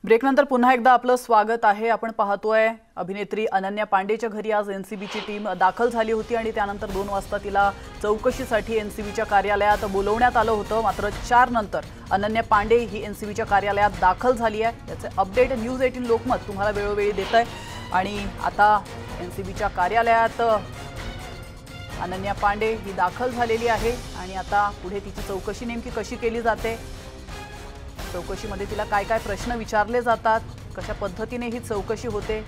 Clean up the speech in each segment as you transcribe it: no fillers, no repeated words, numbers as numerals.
ब्रेकनंतर पुन्हा एकदा आपलं स्वागत आहे। आपण पाहतोय अभिनेत्री अनन्या पांडेच्या घरी आज एनसीबीची टीम दाखल झाली होती आणि त्यानंतर 2 वाजता तिला चौकशीसाठी एनसीबीच्या कार्यालयात बोलवण्यात आलं होतं। मात्र 4 नंतर अनन्या पांडे ही एनसीबीच्या कार्यालयात दाखल झाली आहे। त्याचे अपडेट न्यूज 18 लोकमत तुम्हाला वेळोवेळी देत आहे आणि आता एनसीबीच्या कार्यालयात अनन्या पांडे ही दाखल झालेली आहे आणि आता पुढे तिची चौकशी नेमकी कशी केली जाते, चौकशीमध्ये तिला काय काय प्रश्न विचारले जातात, कशा पद्धतीने ही चौकशी होते,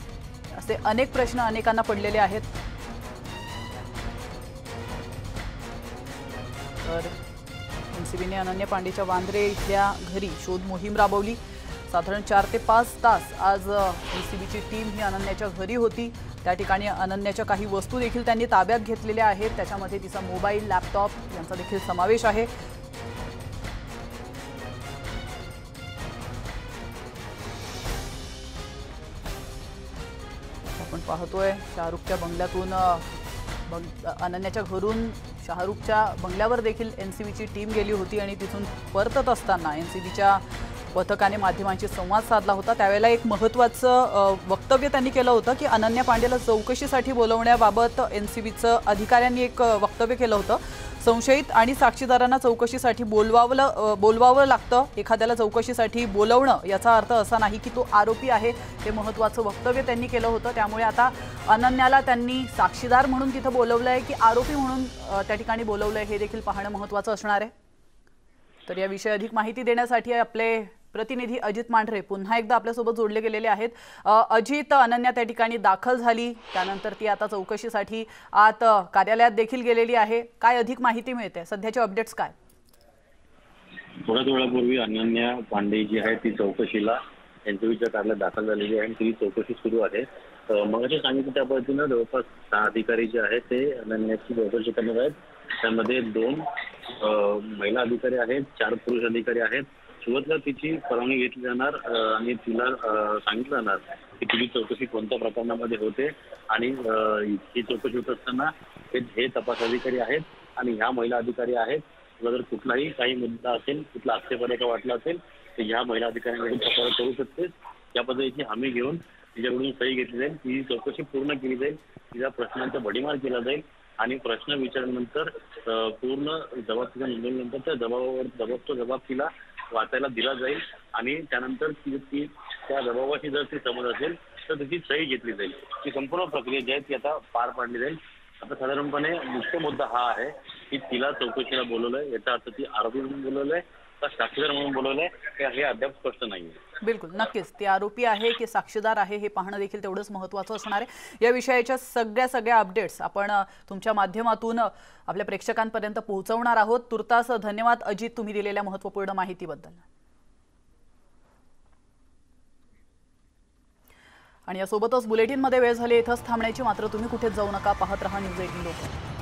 असे अनेक प्रश्न अनेकांना पडलेले आहेत। तर एनसीबीने अनन्या पांडेच्या वांद्रे इथल्या घरी शोध मोहीम राबवली। साधारण 4 ते 5 तास आज एनसीबीची टीम ही अनन्याच्या घरी होती। त्या ठिकाणी अनन्याच्या काही वस्तू देखील त्यांनी ताब्यात घेतलेल्या आहेत। त्याच्यामध्ये तिचा मोबाईल, लॅपटॉप यांचा देखील समावेश आहे। आपण पाहतोय शाहरुखच्या बंगल्यातून अनन्याच्या घरून शाहरुखच्या बंगल्यावर देखील एनसीबीची टीम गेली होती आणि तिथून परतत असताना एनसीबीच्या पथकाने माध्यमांशी संवाद साधला होता। त्यावेळेला एक महत्त्वाचं वक्तव्य त्यांनी केलं होतं की अनन्या पांडेला चौकशीसाठी बोलवण्याबाबत एनसीबीचं अधिकाऱ्यांनी एक वक्तव्य केलं होतं। संशयित आणि साक्षीदारांना चौकशीसाठी बोलवावं लागतं। एखाद्याला चौकशीसाठी बोलवणं याचा अर्थ असा नाही की तो आरोपी आहे। हे महत्त्वाचं वक्तव्य त्यांनी केलं होतं। त्यामुळे आता अनन्याला त्यांनी साक्षीदार म्हणून तिथं बोलवलंय की आरोपी म्हणून त्या ठिकाणी बोलवलंय हे देखील पाहणं महत्त्वाचं असणार आहे। तर याविषयी अधिक माहिती देण्यासाठी आपले प्रतिनिधी अजित मांढरे पुन्हा एकदा आपल्यासोबत जोडले गेलेले आहेत। अजित, अनन्या त्या ठिकाणी दाखल झाली, त्यानंतर ती आता चौकशीसाठी आत कार्यालयात देखील गेलेली आहे। काय अधिक माहिती मिळते, सध्याचे अपडेट्स काय? थोड्याच वेळापूर्वी अनन्या पांडे जी आहे ती चौकशीला एनसीबीच्या कार्यालयात दाखल झालेली आहे आणि ती चौकशी सुरू आहे। मग सांगितलं त्या पद्धतीनं जवळपास 6 अधिकारी जे आहेत ते अनन्याची चौकशी करणार आहेत। त्यामध्ये 2 महिला अधिकारी आहेत, 4 पुरुष अधिकारी आहेत। सुरुवातीला तिची परवानगी घेतली जाणार आणि तिला सांगितलं जाणार की तुझी चौकशी कोणत्या प्रकरणामध्ये होते आणि ही चौकशी होत असताना हे तपास अधिकारी आहेत आणि ह्या महिला अधिकारी आहेत। तुला जर कुठलाही काही मुद्दा असेल, कुठला आक्षेपार्ह वाटला असेल तर ह्या महिला अधिकाऱ्यांकडून तक्रार करू शकतेस। या पद्धतीची हमी घेऊन तिच्याकडून सही घेतली जाईल, ती चौकशी पूर्ण केली जाईल, तिच्या प्रश्नांचा भडीमार केला जाईल आणि प्रश्न विचारल्यानंतर पूर्ण जबाब तिला नोंदवल्यानंतर त्या जबाब तिला वाचायला दिला जाईल आणि त्यानंतर ती त्या जबाबाची जर ती समज असेल तर त्याची सही घेतली जाईल। ही संपूर्ण प्रक्रिया जी आहे ती आता पार पाडली जाईल। आता साधारणपणे मुख्य मुद्दा हा आहे की तिला चौकशीला बोलवलंय, याचा अर्थ ती आरोपी म्हणून बोलवलंय का साक्षीदार म्हणून बोलवलंय हे अद्याप स्पष्ट नाहीये। बिलकुल, नक्कीच ती आरोपी आहे की साक्षीदार आहे हे पाहणं देखील तेवढंच महत्त्वाचं असणार आहे। या विषयाच्या सगळ्या अपडेट्स आपण तुमच्या माध्यमातून आपल्या प्रेक्षकांपर्यंत पोहोचवणार आहोत। तुर्तास धन्यवाद अजित, तुम्ही दिलेल्या महत्त्वपूर्ण माहितीबद्दल। आणि यासोबतच बुलेटिनमध्ये वेळ झाली इथंच थांबण्याची, मात्र तुम्ही कुठेच जाऊ नका, पाहत रहा न्यूज 18 लोकमत।